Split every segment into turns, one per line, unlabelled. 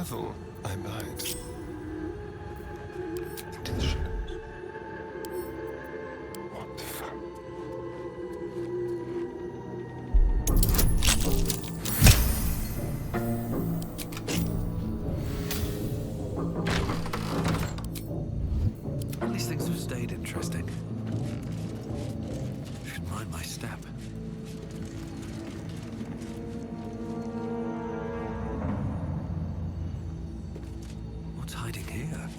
careful, I might. Into the shadows. What fun.
At least things have stayed interesting. Should mind my step. What's hiding here?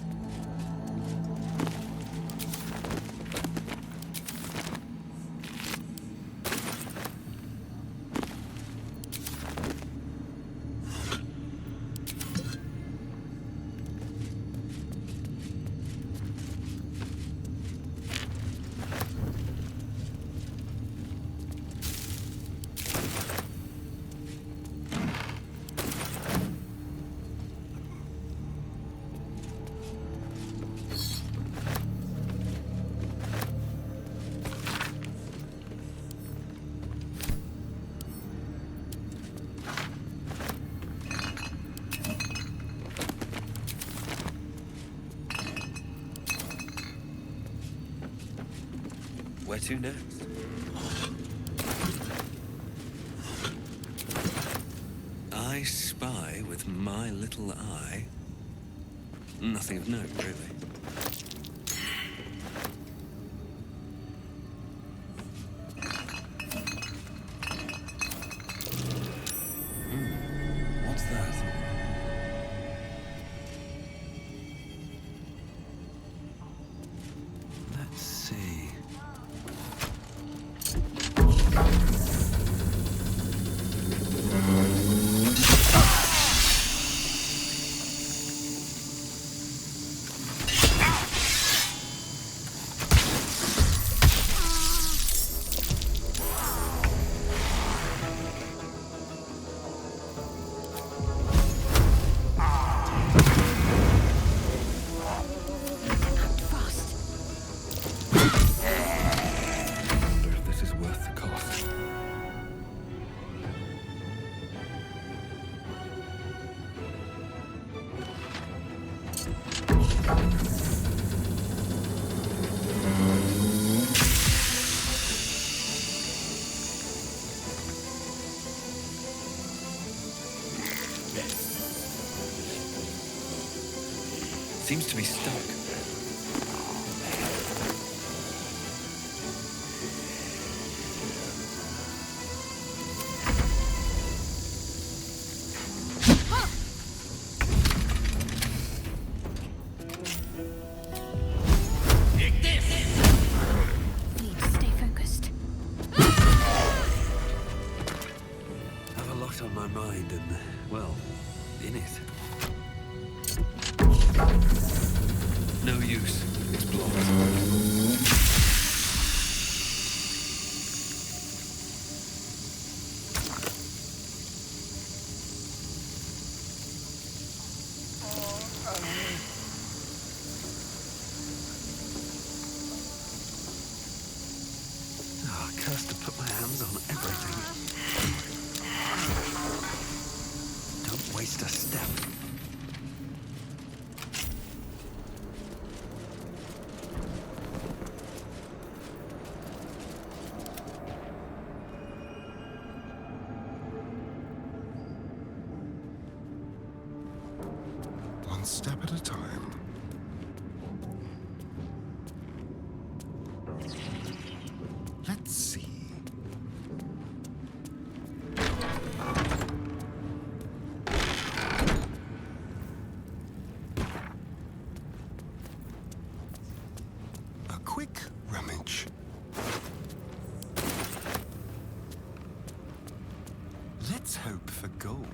Where to next? I spy with my little eye. Nothing of note, really. What's that? Let's see. Seems to be stuck.
Need to stay focused.
Have a lot on my mind and, well, in it. No use. It's blocked. Oh, cursed to put my hands on everything. Don't waste a step.
One step at a time. Let's see. A quick rummage. Let's hope for gold.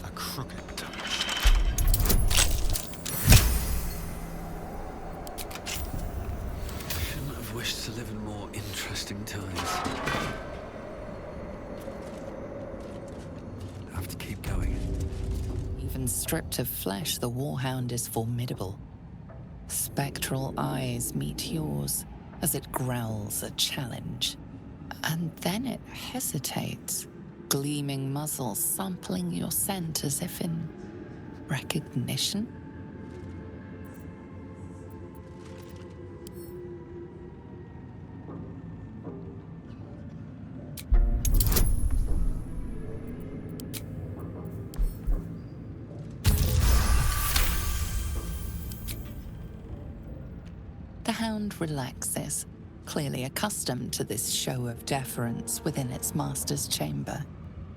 A crooked touch.
have wished to live in more interesting times. I have to keep going.
Even stripped of flesh, the warhound is formidable. Spectral eyes meet yours as it growls a challenge. And then it hesitates, gleaming muzzle sampling your scent as if in recognition. The hound relaxes, clearly accustomed to this show of deference within its master's chamber.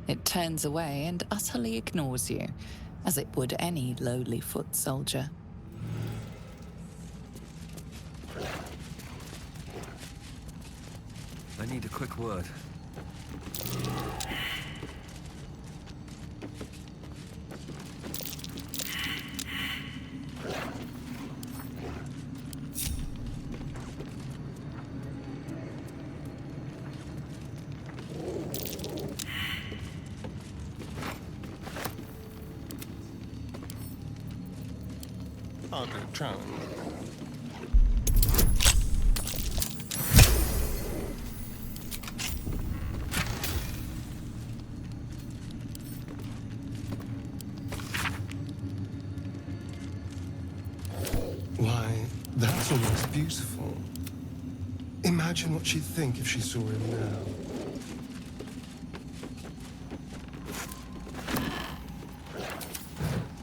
It turns away and utterly ignores you, as it would any lowly foot soldier.
I need a quick word.
I'll go drown. Why, that's almost beautiful. Imagine what she'd think if she saw him now.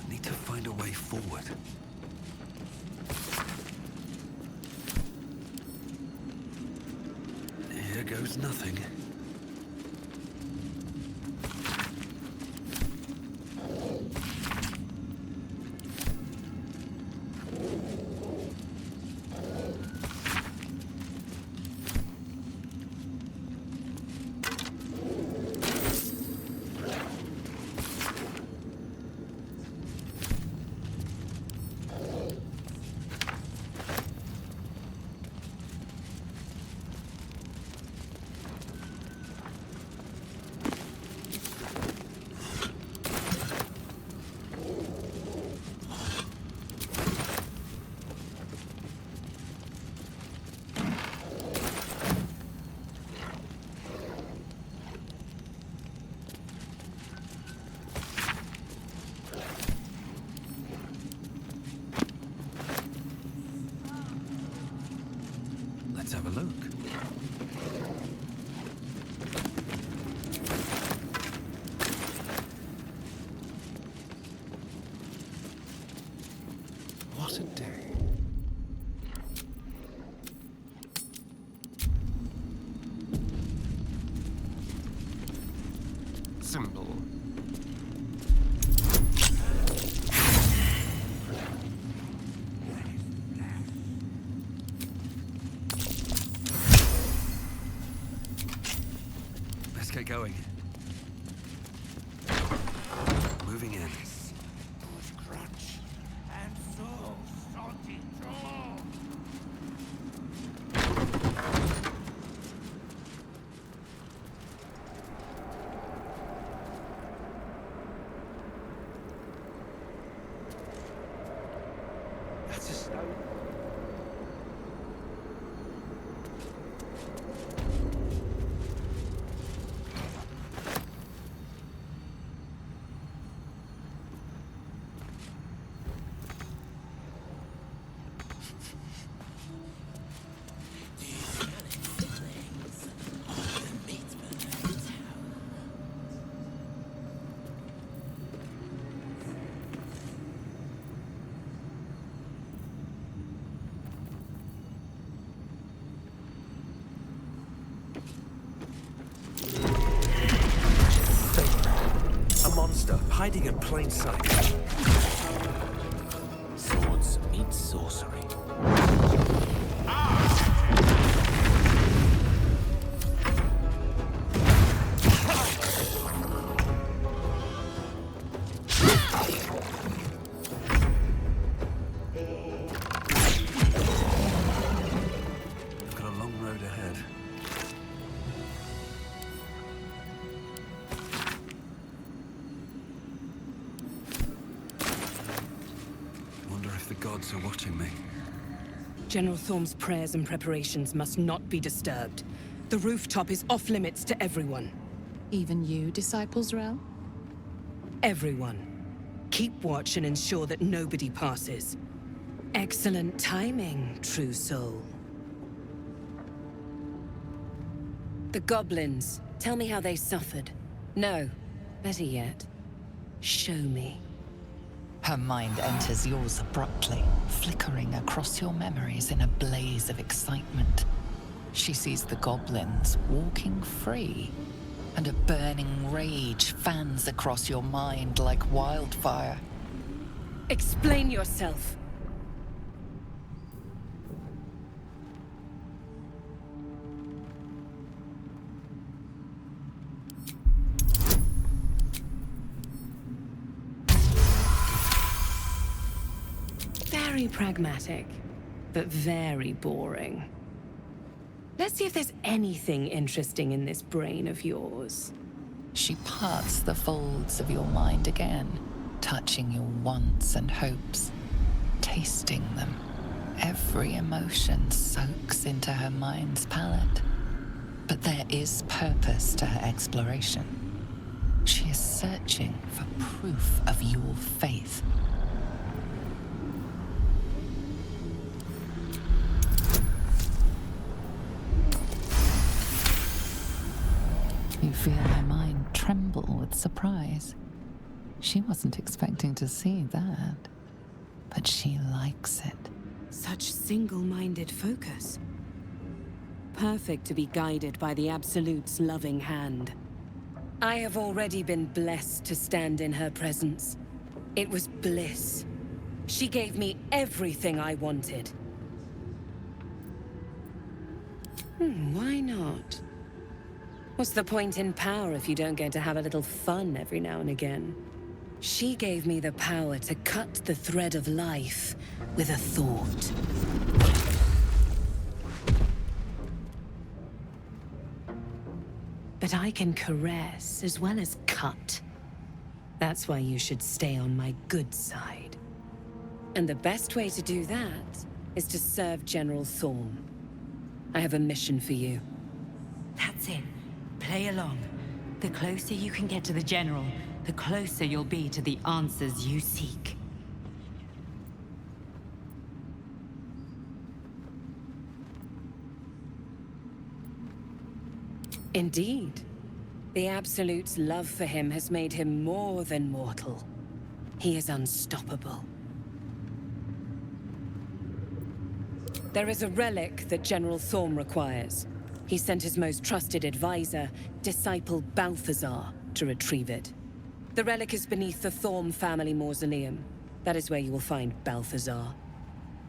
Need to find a way forward. Here goes nothing. Let's have a look.
What a day. Symbol.
Let's get going. Moving in.
Crunch and so salty jaw.
That's a stone.
A monster hiding in plain sight.
Swords meet sorcery.
I've got a long
long road ahead. Wonder if the gods are watching me.
General Thorm's prayers and preparations must not be disturbed. The rooftop is off limits to everyone.
Even you, Disciples Rel?
Everyone. Keep watch and ensure that nobody passes. Excellent timing, true soul. The goblins. Tell me how they suffered. No, better yet, show me.
Her mind enters yours abruptly, flickering across your memories in a blaze of excitement. She sees the goblins walking free, and a burning rage fans across your mind like wildfire.
Explain yourself. Very pragmatic, but very boring. Let's see if there's anything interesting in this brain of yours.
She parts the folds of your mind again, touching your wants and hopes, tasting them. Every emotion soaks into her mind's palette. But there is purpose to her exploration. She is searching for proof of your faith. You feel her mind tremble with surprise. She wasn't expecting to see that, but she likes it.
Such single-minded focus. Perfect to be guided by the Absolute's loving hand. I have already been blessed to stand in her presence. It was bliss. She gave me everything I wanted. Why not? What's the point in power if you don't get to have a little fun every now and again? She gave me the power to cut the thread of life with a thought. But I can caress as well as cut. That's why you should stay on my good side. And the best way to do that is to serve General Thorm. I have a mission for you.
That's it. Play along. The closer you can get to the General, the closer you'll be to the answers you seek.
Indeed. The Absolute's love for him has made him more than mortal. He is unstoppable. There is a relic that General Thorm requires. He sent his most trusted advisor, Disciple Balthazar, to retrieve it. The relic is beneath the Thorm family mausoleum. That is where you will find Balthazar.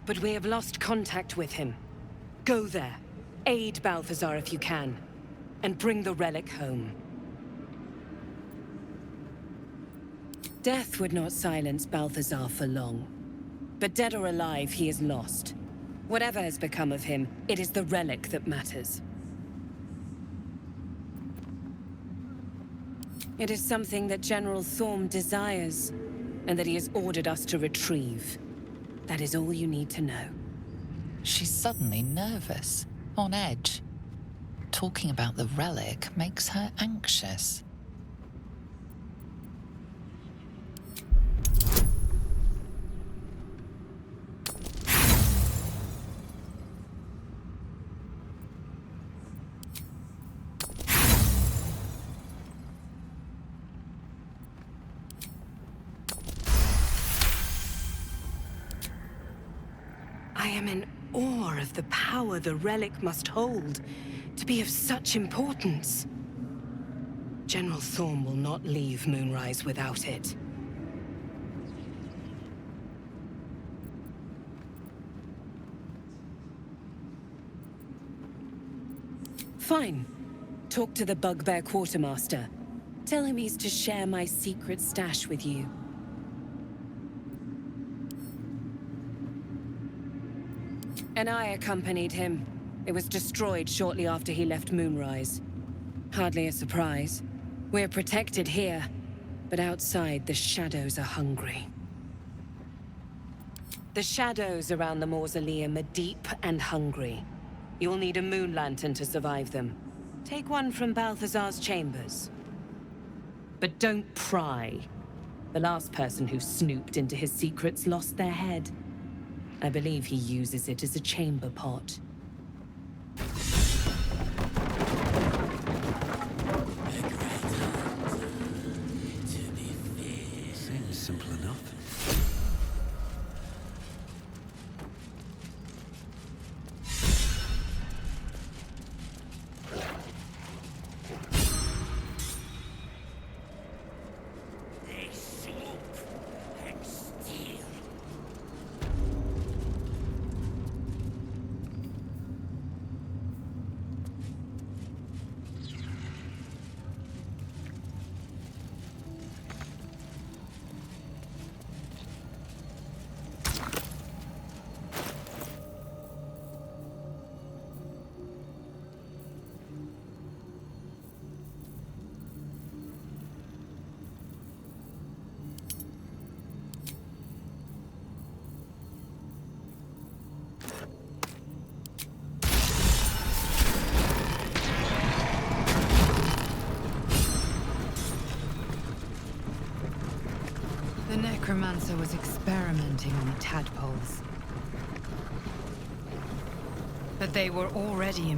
But we have lost contact with him. Go there, aid Balthazar if you can, and bring the relic home. Death would not silence Balthazar for long. But dead or alive, he is lost. Whatever has become of him, it is the relic that matters. It is something that General Thorm desires, and that he has ordered us to retrieve. That is all you need to know.
She's suddenly nervous, on edge. Talking about the relic makes her anxious.
I am in awe of the power the relic must hold to be of such importance. General Thorm will not leave Moonrise without it. Fine. Talk to the Bugbear Quartermaster. Tell him he's to share my secret stash with you. And I accompanied him. It was destroyed shortly after he left Moonrise. Hardly a surprise. We're protected here, but outside the shadows are hungry. The shadows around the mausoleum are deep and hungry. You'll need a moon lantern to survive them. Take one from Balthazar's chambers. But don't pry. The last person who snooped into his secrets lost their head. I believe he uses it as a chamber pot.
Seems simple enough.
They swoop and steal.
The necromancer was experimenting on the tadpoles. But they were already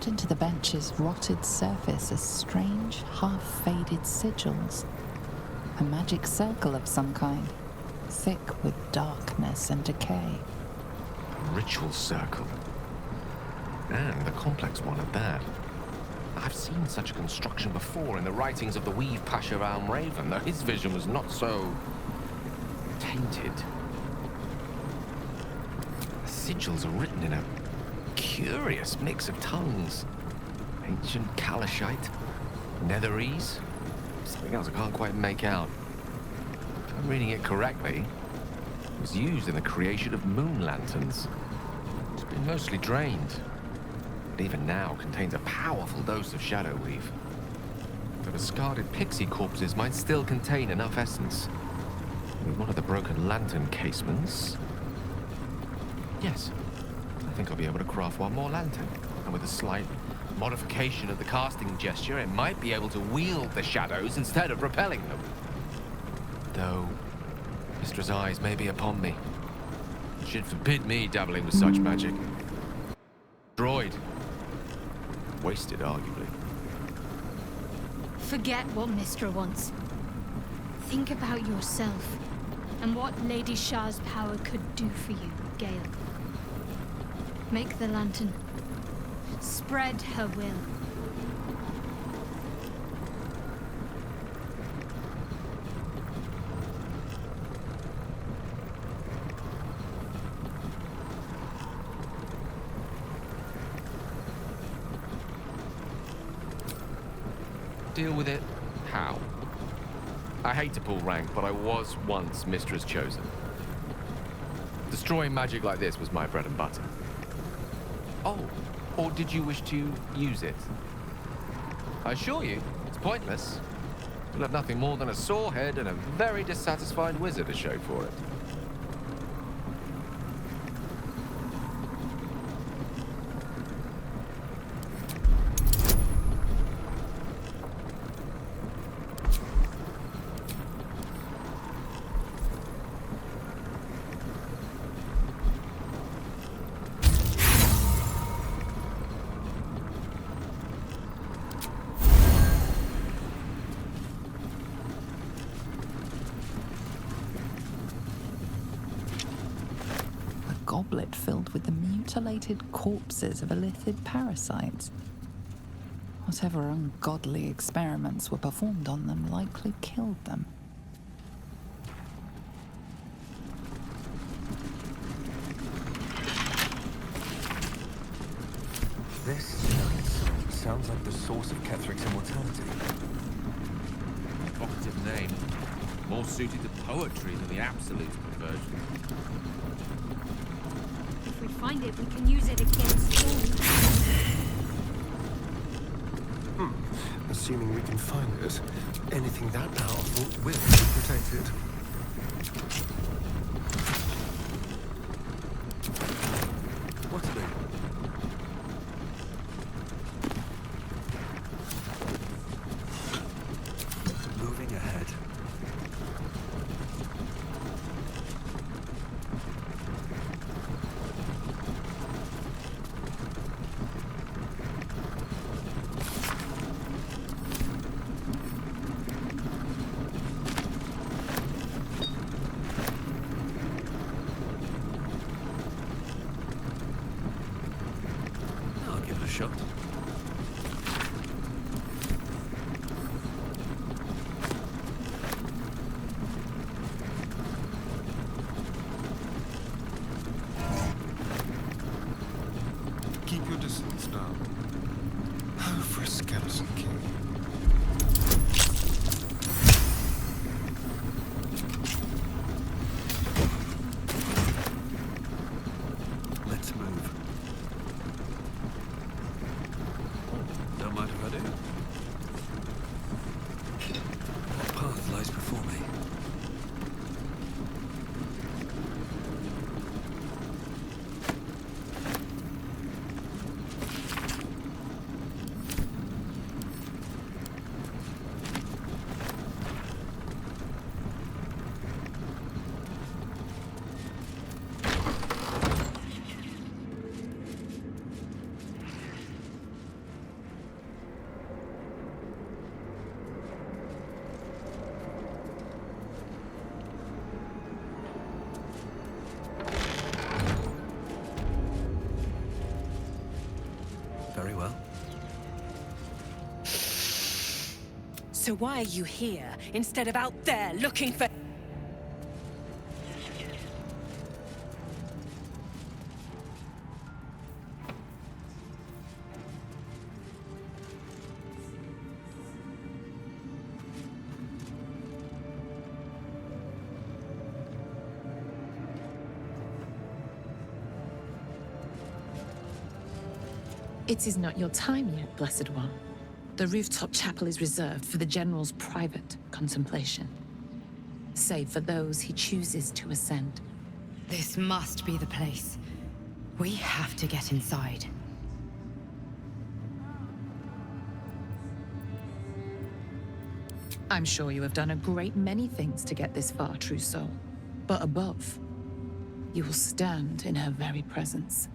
Carved into the bench's rotted surface are strange, half-faded sigils. A magic circle of some kind, thick with darkness and decay.
Ritual circle. And a complex one at that. I've seen such a construction before in the writings of the Weave Pasha Raven, though his vision was not so tainted. The sigils are written in a curious mix of tongues. Ancient Kalashite, Netherese, something else I can't quite make out. If I'm reading it correctly, it was used in the creation of moon lanterns. It's been mostly drained, but even now contains a powerful dose of shadow weave. The discarded pixie corpses might still contain enough essence. With one of the broken lantern casements. Yes, I think I'll be able to craft one more lantern. And with a slight modification of the casting gesture, it might be able to wield the shadows instead of repelling them. Though, Mistress' eyes may be upon me. She'd forbid me dabbling with such magic. Droid. Wasted, arguably.
Forget what Mistra wants. Think about yourself and what Lady Shah's power could do for you, Gale. Make the lantern. Spread her will.
Deal with it how? I hate to pull rank, but I was once Mistress Chosen. Destroying magic like this was my bread and butter. Oh, or did you wish to use it? I assure you, it's pointless. You'll have nothing more than a sore head and a very dissatisfied wizard to show for it.
Goblet filled with the mutilated corpses of illithid parasites. Whatever ungodly experiments were performed on them likely killed them.
This sounds like the source of Kethric's immortality.
Evocative name. More suited to poetry than the absolute conversion.
If we find it, we can use it against Thorn.
Assuming we can find it, anything that powerful will be protected.
What's it? Moving ahead. I'll give it a shot.
Keep your distance now. Oh, for a skeleton king.
Let's move. Don't mind if I do. What path lies before me? Very well.
So why are you here instead of out there looking for...
It is not your time yet, Blessed One. The rooftop chapel is reserved for the General's private contemplation, save for those he chooses to ascend.
This must be the place. We have to get inside.
I'm sure you have done a great many things to get this far, true soul. But above, you will stand in her very presence.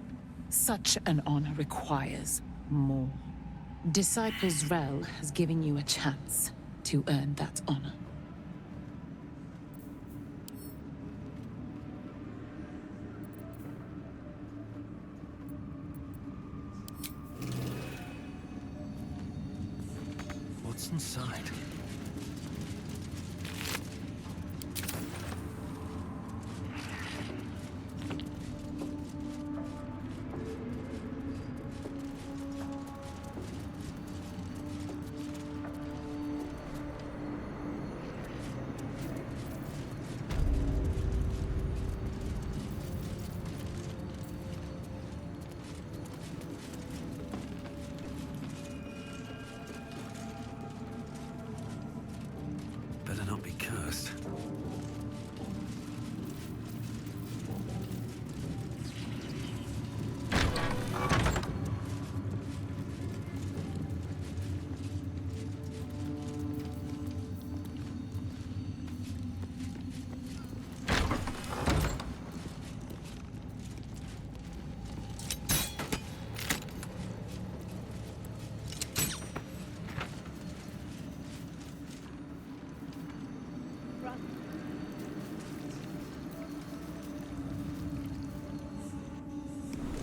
Such an honor requires more. Disciples Rel has given you a chance to earn that honor.
What's inside? Better not be cursed.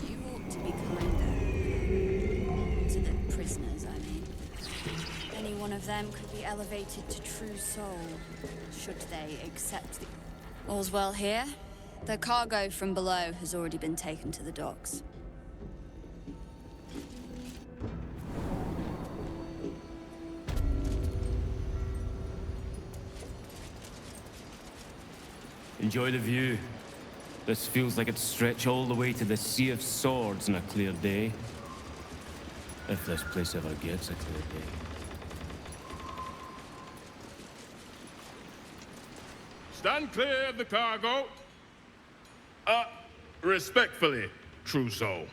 You ought to be kinder. To the prisoners, I mean. Any one of them could be elevated to true soul, should they accept the... All's well here. The cargo from below has already been taken to the docks.
Enjoy the view. This feels like it'd stretch all the way to the Sea of Swords on a clear day. If this place ever gets a clear day.
Stand clear of the cargo. Respectfully, true soul.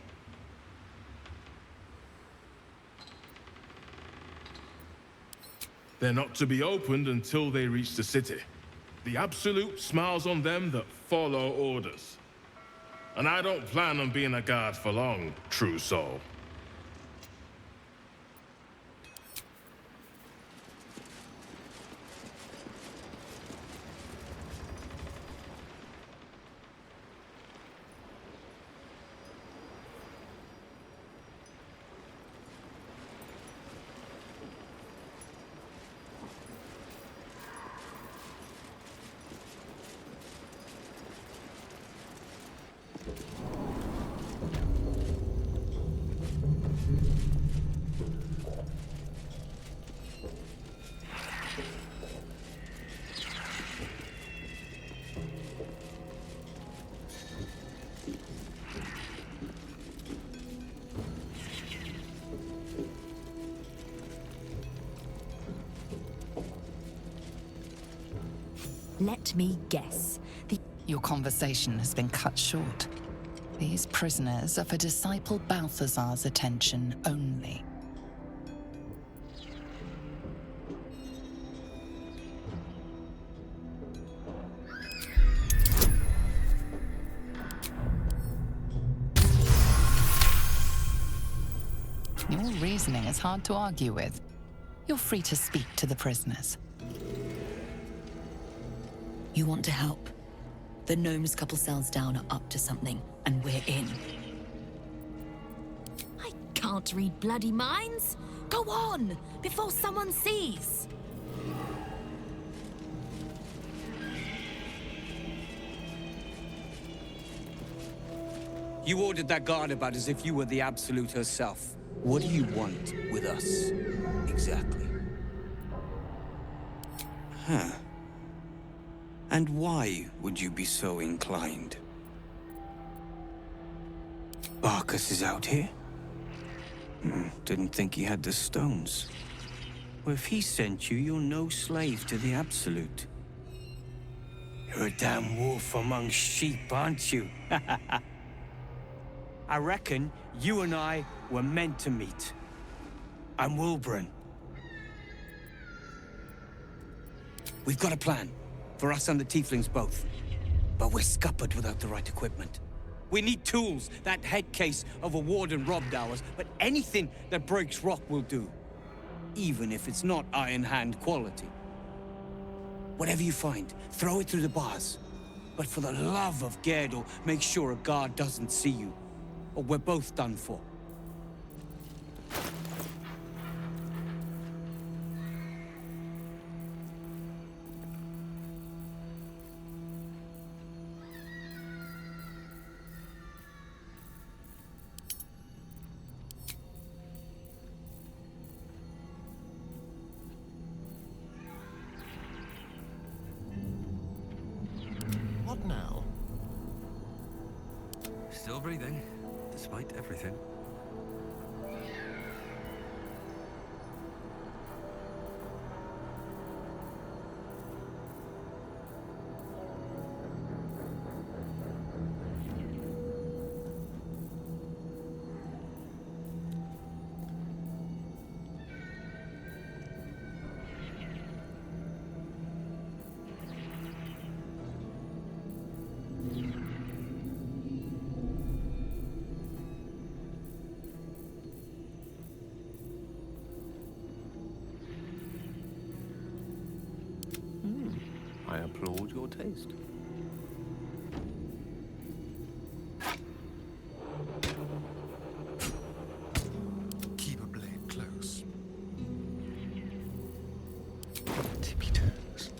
They're not to be opened until they reach the city. The Absolute smiles on them that follow orders. And I don't plan on being a guard for long, true soul.
Let me guess.
Your conversation has been cut short. These prisoners are for Disciple Balthazar's attention only. Your reasoning is hard to argue with. You're free to speak to the prisoners.
You want to help? The gnomes couple cells down are up to something, and we're in.
I can't read bloody minds. Go on, before someone sees.
You ordered that guard about as if you were the Absolute herself. What do you want with us, exactly?
Huh. And why would you be so inclined? Barcus is out here? Didn't think he had the stones. Well, if he sent you, you're no slave to the Absolute. You're a damn wolf among sheep, aren't you?
I reckon you and I were meant to meet. I'm Wilburn. We've got a plan. For us and the tieflings both. But we're scuppered without the right equipment. We need tools. That head case of a warden robbed ours, but anything that breaks rock will do. Even if it's not Iron Hand quality. Whatever you find, throw it through the bars. But for the love of Gerdel, make sure a guard doesn't see you. Or we're both done for.
What now?
Still breathing, despite everything.
I applaud your taste.
Keep a blade close. Tippy toes.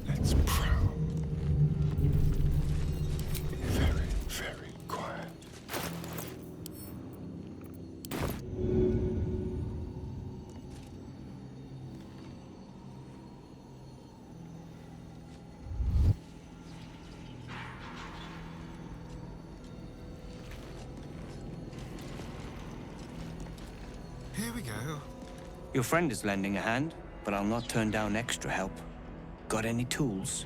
Let's prowl. Be very, very quiet. we go.
Your friend is lending a hand, but I'll not turn down extra help. Got any tools?